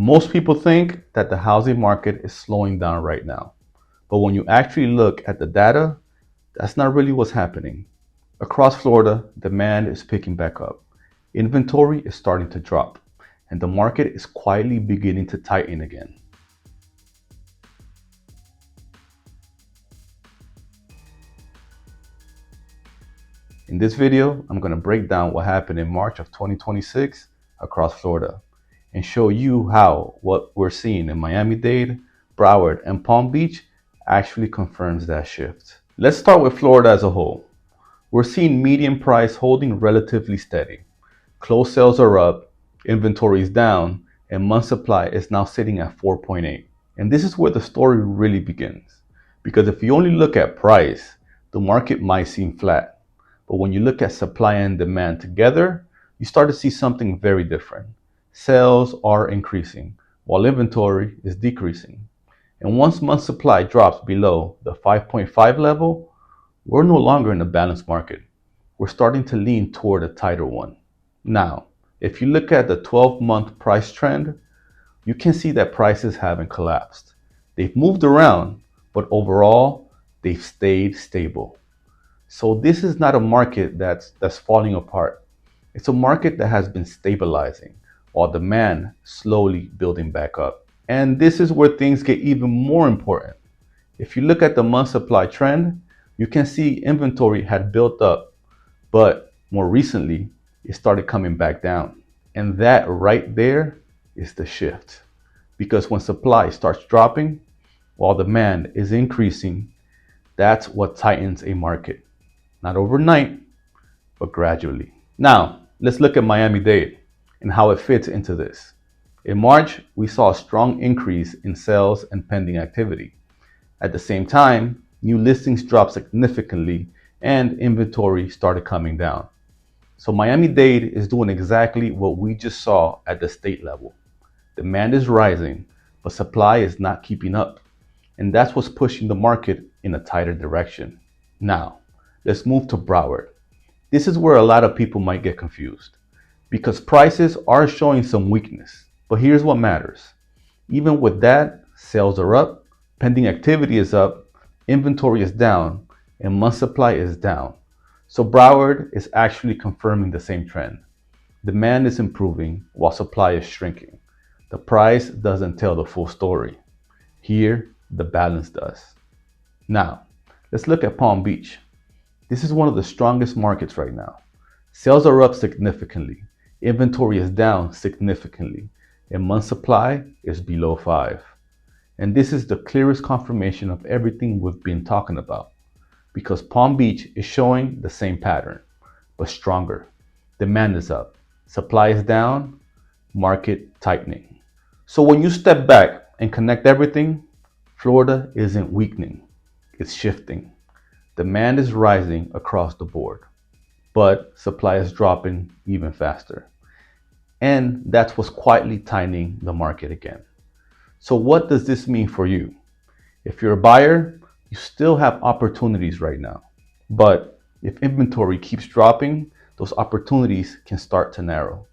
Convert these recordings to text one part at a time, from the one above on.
Most people think that the housing market is slowing down right now, but when you actually look at the data, that's not really what's happening. Across Florida, demand is picking back up. Inventory is starting to drop, and the market is quietly beginning to tighten again. In this video, I'm going to break down what happened in March of 2026 across Florida and show you how what we're seeing in Miami-Dade, Broward, and Palm Beach actually confirms that shift. Let's start with Florida as a whole. We're seeing median price holding relatively steady. Closed sales are up, inventory is down, and month supply is now sitting at 4.8. And this is where the story really begins. Because if you only look at price, the market might seem flat. But when you look at supply and demand together, you start to see something very different. Sales are increasing, while inventory is decreasing. And once month supply drops below the 5.5 level, we're no longer in a balanced market. We're starting to lean toward a tighter one. Now, if you look at the 12-month price trend, you can see that prices haven't collapsed. They've moved around, but overall, they've stayed stable. So this is not a market that's falling apart. It's a market that has been stabilizing while demand slowly building back up. And this is where things get even more important. If you look at the month supply trend, you can see inventory had built up, but more recently, it started coming back down. And that right there is the shift. Because when supply starts dropping while demand is increasing, that's what tightens a market. Not overnight, but gradually. Now, let's look at Miami-Dade and how it fits into this. In March, we saw a strong increase in sales and pending activity. At the same time, new listings dropped significantly and inventory started coming down. So Miami-Dade is doing exactly what we just saw at the state level. Demand is rising, but supply is not keeping up. And that's what's pushing the market in a tighter direction. Now, let's move to Broward. This is where a lot of people might get confused because prices are showing some weakness. But here's what matters. Even with that, sales are up, pending activity is up, inventory is down, and month supply is down. So Broward is actually confirming the same trend. Demand is improving while supply is shrinking. The price doesn't tell the full story. Here, the balance does. Now, let's look at Palm Beach. This is one of the strongest markets right now. Sales are up significantly, inventory is down significantly, and month supply is below 5. And this is the clearest confirmation of everything we've been talking about, because Palm Beach is showing the same pattern, but stronger. Demand is up, supply is down, market tightening. So when you step back and connect everything, Florida isn't weakening, it's shifting. Demand is rising across the board, but supply is dropping even faster. And that's what's quietly tightening the market again. So what does this mean for you? If you're a buyer, you still have opportunities right now. But if inventory keeps dropping, those opportunities can start to narrow.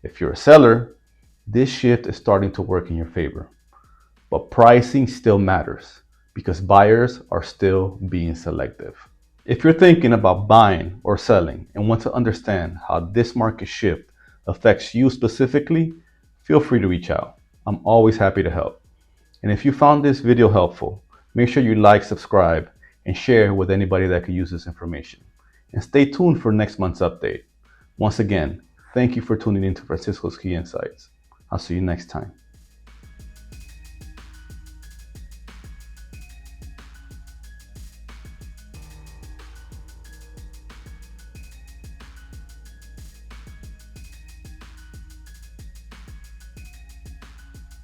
If you're a seller, this shift is starting to work in your favor. But pricing still matters, because buyers are still being selective. If you're thinking about buying or selling and want to understand how this market shift affects you specifically, feel free to reach out. I'm always happy to help. And if you found this video helpful, make sure you like, subscribe, and share with anybody that could use this information. And stay tuned for next month's update. Once again, thank you for tuning in to Francisco's Key Insights. I'll see you next time.